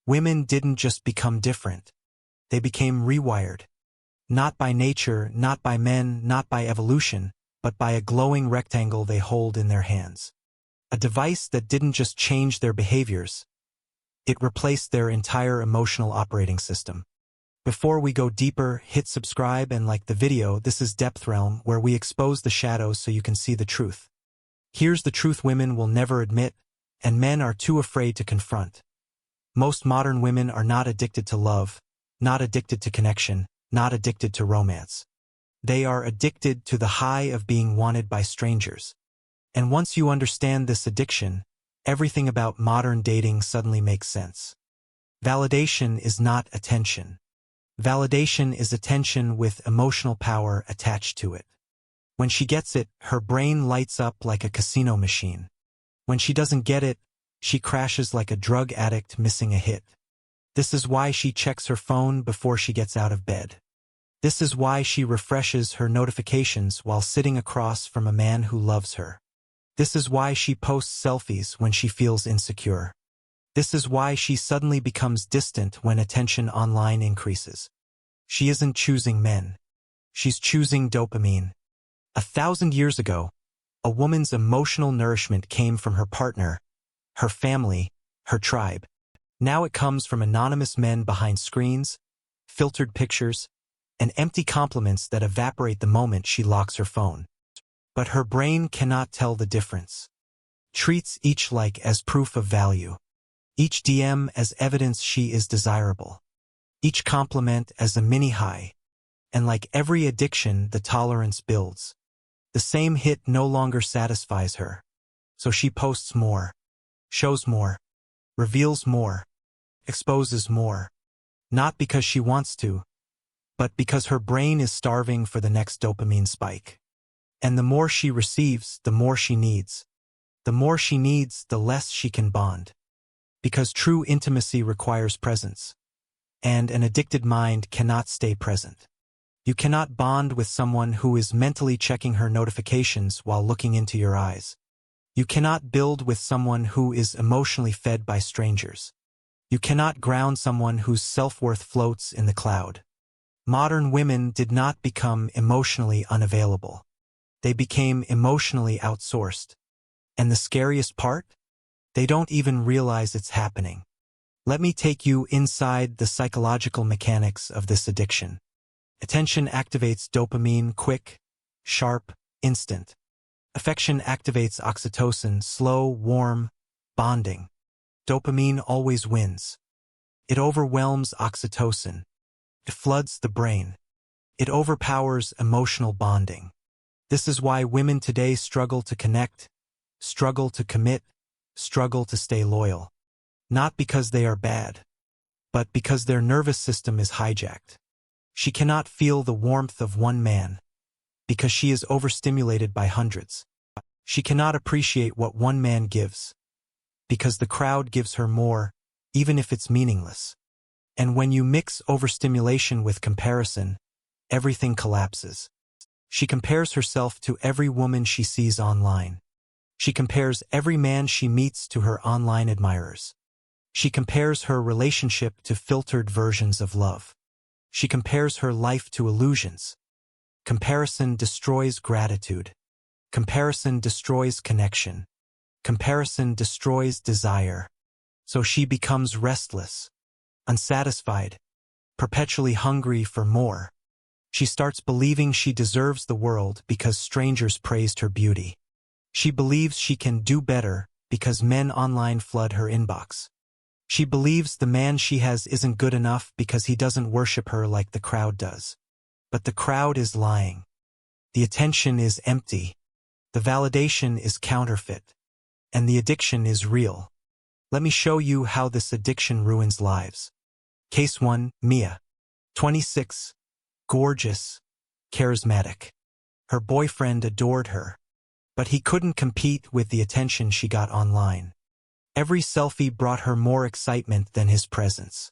Women didn't just become different. They became rewired. Not by nature, not by men, not by evolution, but by a glowing rectangle they hold in their hands. A device that didn't just change their behaviors, it replaced their entire emotional operating system. Before we go deeper, hit subscribe and like the video. This is DepthRealm, where we expose the shadows so you can see the truth. Here's the truth women will never admit, and men are too afraid to confront. Most modern women are not addicted to love, not addicted to connection, not addicted to romance. They are addicted to the high of being wanted by strangers. And once you understand this addiction, everything about modern dating suddenly makes sense. Validation is not attention. Validation is attention with emotional power attached to it. When she gets it, her brain lights up like a casino machine. When she doesn't get it, she crashes like a drug addict missing a hit. This is why she checks her phone before she gets out of bed. This is why she refreshes her notifications while sitting across from a man who loves her. This is why she posts selfies when she feels insecure. This is why she suddenly becomes distant when attention online increases. She isn't choosing men. She's choosing dopamine. 1,000 years ago, a woman's emotional nourishment came from her partner, her family, her tribe. Now it comes from anonymous men behind screens, filtered pictures, and empty compliments that evaporate the moment she locks her phone. But her brain cannot tell the difference. Treats each like as proof of value. Each DM as evidence she is desirable. Each compliment as a mini high. And like every addiction, the tolerance builds. The same hit no longer satisfies her. So she posts more, shows more, reveals more, exposes more. Not because she wants to, but because her brain is starving for the next dopamine spike. And the more she receives, the more she needs. The more she needs, the less she can bond. Because true intimacy requires presence. And an addicted mind cannot stay present. You cannot bond with someone who is mentally checking her notifications while looking into your eyes. You cannot build with someone who is emotionally fed by strangers. You cannot ground someone whose self-worth floats in the cloud. Modern women did not become emotionally unavailable. They became emotionally outsourced. And the scariest part? They don't even realize it's happening. Let me take you inside the psychological mechanics of this addiction. Attention activates dopamine, quick, sharp, instant. Affection activates oxytocin, slow, warm, bonding. Dopamine always wins. It overwhelms oxytocin. It floods the brain. It overpowers emotional bonding. This is why women today struggle to connect, struggle to commit, struggle to stay loyal. Not because they are bad, but because their nervous system is hijacked. She cannot feel the warmth of one man, because she is overstimulated by hundreds. She cannot appreciate what one man gives, because the crowd gives her more, even if it's meaningless. And when you mix overstimulation with comparison, everything collapses. She compares herself to every woman she sees online. She compares every man she meets to her online admirers. She compares her relationship to filtered versions of love. She compares her life to illusions. Comparison destroys gratitude. Comparison destroys connection. Comparison destroys desire. So she becomes restless, unsatisfied, perpetually hungry for more. She starts believing she deserves the world because strangers praised her beauty. She believes she can do better because men online flood her inbox. She believes the man she has isn't good enough because he doesn't worship her like the crowd does. But the crowd is lying. The attention is empty. The validation is counterfeit. And the addiction is real. Let me show you how this addiction ruins lives. Case 1, Mia. 26. Gorgeous. Charismatic. Her boyfriend adored her. But he couldn't compete with the attention she got online. Every selfie brought her more excitement than his presence.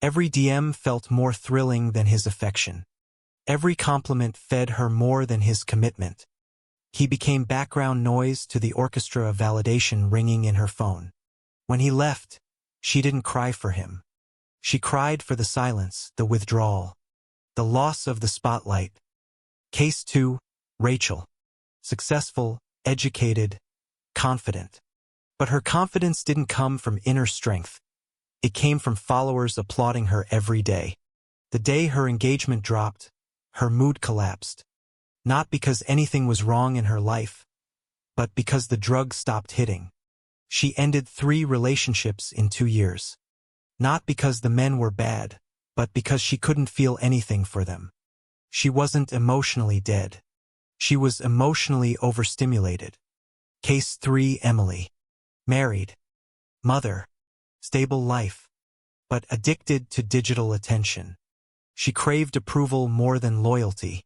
Every DM felt more thrilling than his affection. Every compliment fed her more than his commitment. He became background noise to the orchestra of validation ringing in her phone. When he left, she didn't cry for him. She cried for the silence, the withdrawal, the loss of the spotlight. Case 2, Rachel. Successful, educated, confident. But her confidence didn't come from inner strength. It came from followers applauding her every day. The day her engagement dropped, her mood collapsed. Not because anything was wrong in her life, but because the drug stopped hitting. She ended 3 relationships in 2 years. Not because the men were bad, but because she couldn't feel anything for them. She wasn't emotionally dead. She was emotionally overstimulated. Case 3, Emily. Married. Mother. Stable life. But addicted to digital attention. She craved approval more than loyalty.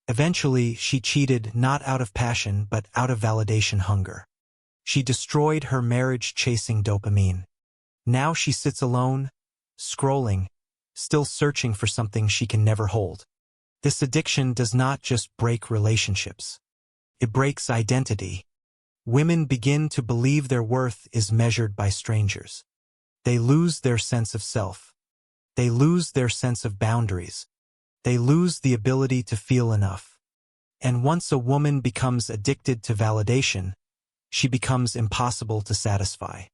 Eventually, she cheated not out of passion but out of validation hunger. She destroyed her marriage chasing dopamine. Now she sits alone, scrolling, still searching for something she can never hold. This addiction does not just break relationships. It breaks identity. Women begin to believe their worth is measured by strangers. They lose their sense of self. They lose their sense of boundaries. They lose the ability to feel enough. And once a woman becomes addicted to validation, she becomes impossible to satisfy.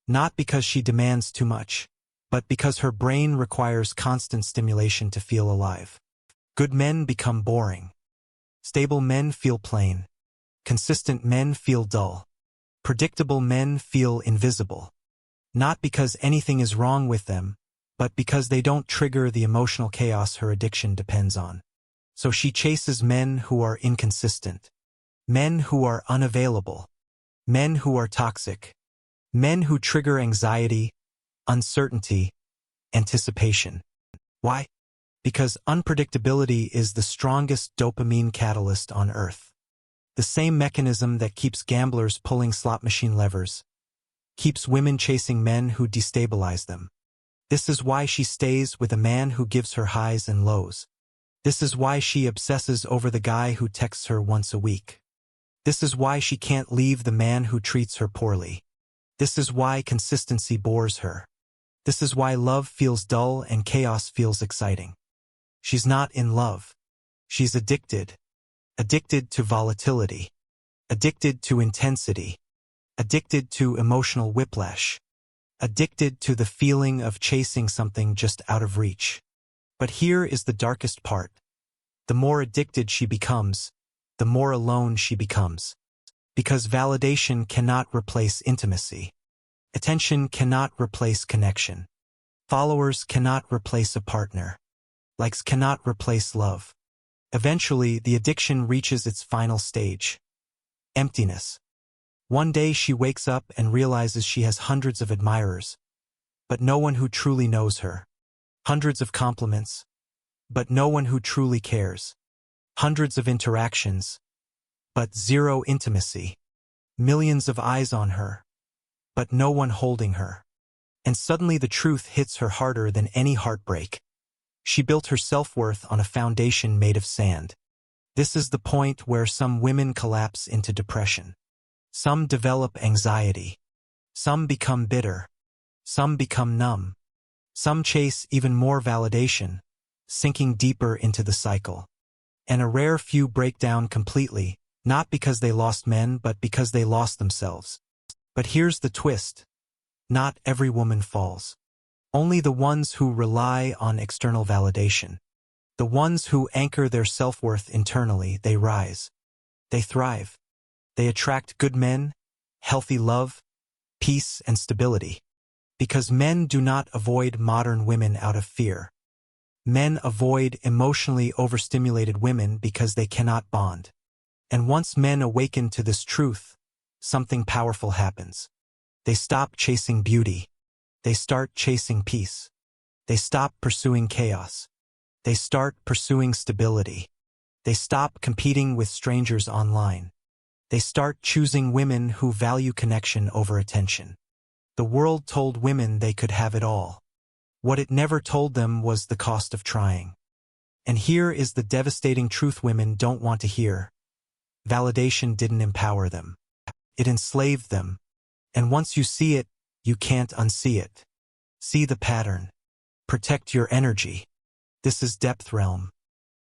Not because she demands too much, but because her brain requires constant stimulation to feel alive. Good men become boring. Stable men feel plain. Consistent men feel dull. Predictable men feel invisible. Not because anything is wrong with them, but because they don't trigger the emotional chaos her addiction depends on. So she chases men who are inconsistent. Men who are unavailable. Men who are toxic. Men who trigger anxiety, uncertainty, anticipation. Why? Because unpredictability is the strongest dopamine catalyst on Earth. The same mechanism that keeps gamblers pulling slot machine levers keeps women chasing men who destabilize them. This is why she stays with a man who gives her highs and lows. This is why she obsesses over the guy who texts her once a week. This is why she can't leave the man who treats her poorly. This is why consistency bores her. This is why love feels dull and chaos feels exciting. She's not in love. She's addicted. Addicted to volatility. Addicted to intensity. Addicted to emotional whiplash. Addicted to the feeling of chasing something just out of reach. But here is the darkest part. The more addicted she becomes, the more alone she becomes. Because validation cannot replace intimacy. Attention cannot replace connection. Followers cannot replace a partner. Likes cannot replace love. Eventually, the addiction reaches its final stage. Emptiness. One day she wakes up and realizes she has hundreds of admirers, but no one who truly knows her. Hundreds of compliments, but no one who truly cares. Hundreds of interactions, but zero intimacy. Millions of eyes on her, but no one holding her. And suddenly the truth hits her harder than any heartbreak. She built her self-worth on a foundation made of sand. This is the point where some women collapse into depression. Some develop anxiety. Some become bitter. Some become numb. Some chase even more validation, sinking deeper into the cycle. And a rare few break down completely, not because they lost men but because they lost themselves. But here's the twist. Not every woman falls. Only the ones who rely on external validation. The ones who anchor their self-worth internally, they rise. They thrive. They attract good men, healthy love, peace, and stability. Because men do not avoid modern women out of fear. Men avoid emotionally overstimulated women because they cannot bond. And once men awaken to this truth, something powerful happens. They stop chasing beauty. They start chasing peace. They stop pursuing chaos. They start pursuing stability. They stop competing with strangers online. They start choosing women who value connection over attention. The world told women they could have it all. What it never told them was the cost of trying. And here is the devastating truth women don't want to hear. Validation didn't empower them. It enslaved them. And once you see it, you can't unsee it. See the pattern. Protect your energy. This is DepthRealm.